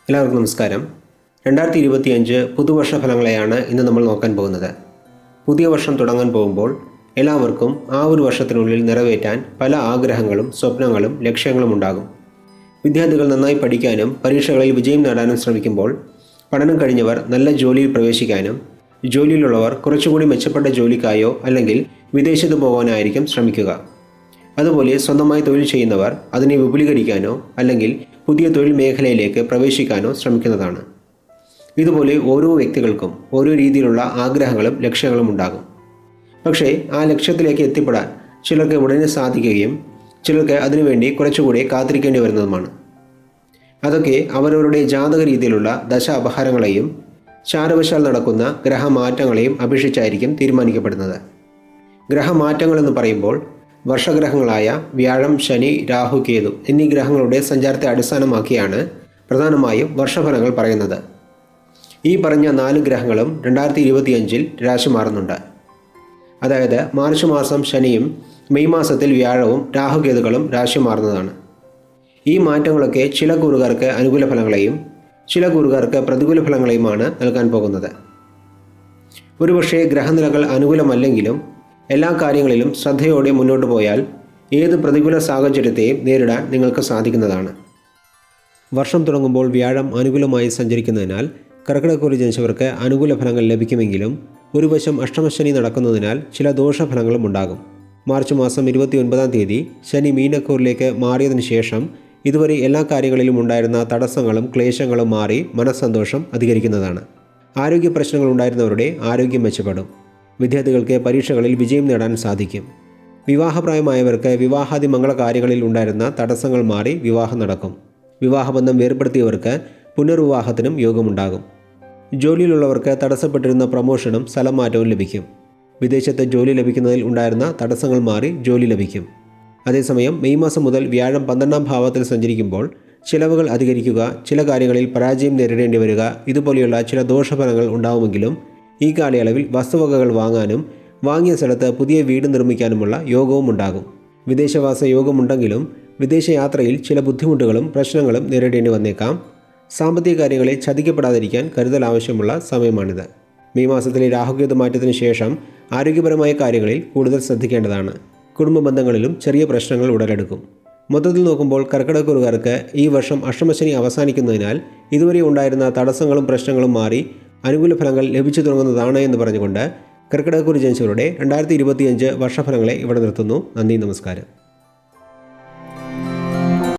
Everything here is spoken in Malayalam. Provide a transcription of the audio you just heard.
എല്ലാവർക്കും നമസ്കാരം. 2025 പുതുവർഷ ഫലങ്ങളെയാണ് ഇന്ന് നമ്മൾ നോക്കാൻ പോകുന്നത്. പുതിയ വർഷം തുടങ്ങാൻ പോകുമ്പോൾ എല്ലാവർക്കും ആ ഒരു വർഷത്തിനുള്ളിൽ നിറവേറ്റാൻ പല ആഗ്രഹങ്ങളും സ്വപ്നങ്ങളും ലക്ഷ്യങ്ങളും ഉണ്ടാകും. വിദ്യാർത്ഥികൾ നന്നായി പഠിക്കാനും പരീക്ഷകളിൽ വിജയം നേടാനും ശ്രമിക്കുമ്പോൾ പഠനം കഴിഞ്ഞവർ നല്ല ജോലിയിൽ പ്രവേശിക്കാനും ജോലിയിലുള്ളവർ കുറച്ചുകൂടി മെച്ചപ്പെട്ട ജോലിക്കായോ അല്ലെങ്കിൽ വിദേശത്ത് പോകാനായിരിക്കും ശ്രമിക്കുക. അതുപോലെ സ്വന്തമായി തൊഴിൽ ചെയ്യുന്നവർ അതിനെ വിപുലീകരിക്കാനോ അല്ലെങ്കിൽ പുതിയ തൊഴിൽ മേഖലയിലേക്ക് പ്രവേശിക്കാനോ ശ്രമിക്കുന്നതാണ്. ഇതുപോലെ ഓരോ വ്യക്തികൾക്കും ഓരോ രീതിയിലുള്ള ആഗ്രഹങ്ങളും ലക്ഷ്യങ്ങളും ഉണ്ടാകും. പക്ഷേ ആ ലക്ഷ്യത്തിലേക്ക് എത്തിപ്പെടാൻ ചിലർക്ക് ഉടനെ സാധിക്കുകയും ചിലർക്ക് അതിനുവേണ്ടി കുറച്ചുകൂടി കാത്തിരിക്കേണ്ടി വരുന്നതുമാണ്. അതൊക്കെ അവരവരുടെ ജാതക രീതിയിലുള്ള ദശ അപഹാരങ്ങളെയും ചാരവശാൽ നടക്കുന്ന ഗ്രഹമാറ്റങ്ങളെയും അപേക്ഷിച്ചായിരിക്കും തീരുമാനിക്കപ്പെടുന്നത്. ഗ്രഹമാറ്റങ്ങളെന്ന് പറയുമ്പോൾ വർഷഗ്രഹങ്ങളായ വ്യാഴം, ശനി, രാഹു, കേതു എന്നീ ഗ്രഹങ്ങളുടെ സഞ്ചാരത്തെ അടിസ്ഥാനമാക്കിയാണ് പ്രധാനമായും വർഷഫലങ്ങൾ പറയുന്നത്. ഈ പറഞ്ഞ 4 ഗ്രഹങ്ങളും 2025 രാശി മാറുന്നുണ്ട്. അതായത് മാർച്ച് മാസം ശനിയും മെയ് മാസത്തിൽ വ്യാഴവും രാഹുകേതുക്കളും രാശി മാറുന്നതാണ്. ഈ മാറ്റങ്ങളൊക്കെ ചില കൂറുകാർക്ക് അനുകൂല ഫലങ്ങളെയും ചില കൂറുകാർക്ക് പ്രതികൂല ഫലങ്ങളെയുമാണ് നൽകാൻ പോകുന്നത്. ഒരുപക്ഷെ ഗ്രഹനിലകൾ അനുകൂലമല്ലെങ്കിലും എല്ലാ കാര്യങ്ങളിലും ശ്രദ്ധയോടെ മുന്നോട്ട് പോയാൽ ഏത് പ്രതികൂല സാഹചര്യത്തെയും നേരിടാൻ നിങ്ങൾക്ക് സാധിക്കുന്നതാണ്. വർഷം തുടങ്ങുമ്പോൾ വ്യാഴം അനുകൂലമായി സഞ്ചരിക്കുന്നതിനാൽ കർക്കിടകക്കൂറിൽ ജനിച്ചവർക്ക് അനുകൂല ഫലങ്ങൾ ലഭിക്കുമെങ്കിലും ഒരു വശം അഷ്ടമശനി നടക്കുന്നതിനാൽ ചില ദോഷഫലങ്ങളും ഉണ്ടാകും. മാർച്ച് മാസം 29-ാം തീയതി ശനി മീനക്കൂറിലേക്ക് മാറിയതിനു ശേഷം ഇതുവരെ എല്ലാ കാര്യങ്ങളിലും ഉണ്ടായിരുന്ന തടസ്സങ്ങളും ക്ലേശങ്ങളും മാറി മനസ്സന്തോഷം അധികരിക്കുന്നതാണ്. ആരോഗ്യ പ്രശ്നങ്ങൾ ഉണ്ടായിരുന്നവരുടെ ആരോഗ്യം മെച്ചപ്പെടും. വിദ്യാർത്ഥികൾക്ക് പരീക്ഷകളിൽ വിജയം നേടാൻ സാധിക്കും. വിവാഹപ്രായമായവർക്ക് വിവാഹാദി മംഗളകാര്യങ്ങളിൽ ഉണ്ടായിരുന്ന തടസ്സങ്ങൾ മാറി വിവാഹം നടക്കും. വിവാഹബന്ധം വേർപ്പെടുത്തിയവർക്ക് പുനർവിവാഹത്തിനും യോഗമുണ്ടാകും. ജോലിയിലുള്ളവർക്ക് തടസ്സപ്പെട്ടിരുന്ന പ്രമോഷനും സ്ഥലം മാറ്റവും ലഭിക്കും. വിദേശത്ത് ജോലി ലഭിക്കുന്നതിൽ ഉണ്ടായിരുന്ന തടസ്സങ്ങൾ മാറി ജോലി ലഭിക്കും. അതേസമയം മെയ് മാസം മുതൽ വ്യാഴം 12-ാം ഭാവത്തിൽ സഞ്ചരിക്കുമ്പോൾ ചിലവുകൾ അധികരിക്കുക, ചില കാര്യങ്ങളിൽ പരാജയം നേരിടേണ്ടി വരിക, ഇതുപോലെയുള്ള ചില ദോഷഫലങ്ങൾ ഉണ്ടാവുമെങ്കിലും ഈ കാലയളവിൽ വസ്തുവകകൾ വാങ്ങാനും വാങ്ങിയ സ്ഥലത്ത് പുതിയ വീട് നിർമ്മിക്കാനുമുള്ള യോഗവും ഉണ്ടാകും. വിദേശവാസ യോഗമുണ്ടെങ്കിലും വിദേശയാത്രയിൽ ചില ബുദ്ധിമുട്ടുകളും പ്രശ്നങ്ങളും നേരിടേണ്ടി വന്നേക്കാം. സാമ്പത്തിക കാര്യങ്ങളിൽ ചതിക്കപ്പെടാതിരിക്കാൻ കരുതൽ ആവശ്യമുള്ള സമയമാണിത്. മെയ് മാസത്തിലെ രാഹുകേതു മാറ്റത്തിന് ശേഷം ആരോഗ്യപരമായ കാര്യങ്ങളിൽ കൂടുതൽ ശ്രദ്ധിക്കേണ്ടതാണ്. കുടുംബ ബന്ധങ്ങളിലും ചെറിയ പ്രശ്നങ്ങൾ ഉടലെടുക്കും. മൊത്തത്തിൽ നോക്കുമ്പോൾ കർക്കിടകക്കൂറുകാർക്ക് ഈ വർഷം അഷ്ടമശനി അവസാനിക്കുന്നതിനാൽ ഇതുവരെ ഉണ്ടായിരുന്ന തടസ്സങ്ങളും പ്രശ്നങ്ങളും മാറി അനുകൂല ഫലങ്ങൾ ലഭിച്ചു തുടങ്ങുന്നതാണ് എന്ന് പറഞ്ഞുകൊണ്ട് കർക്കിടകക്കൂറിൽ ജനിച്ചവരുടെ 2025 വർഷഫലങ്ങളെ ഇവിടെ നിർത്തുന്നു. നന്ദി, നമസ്കാരം.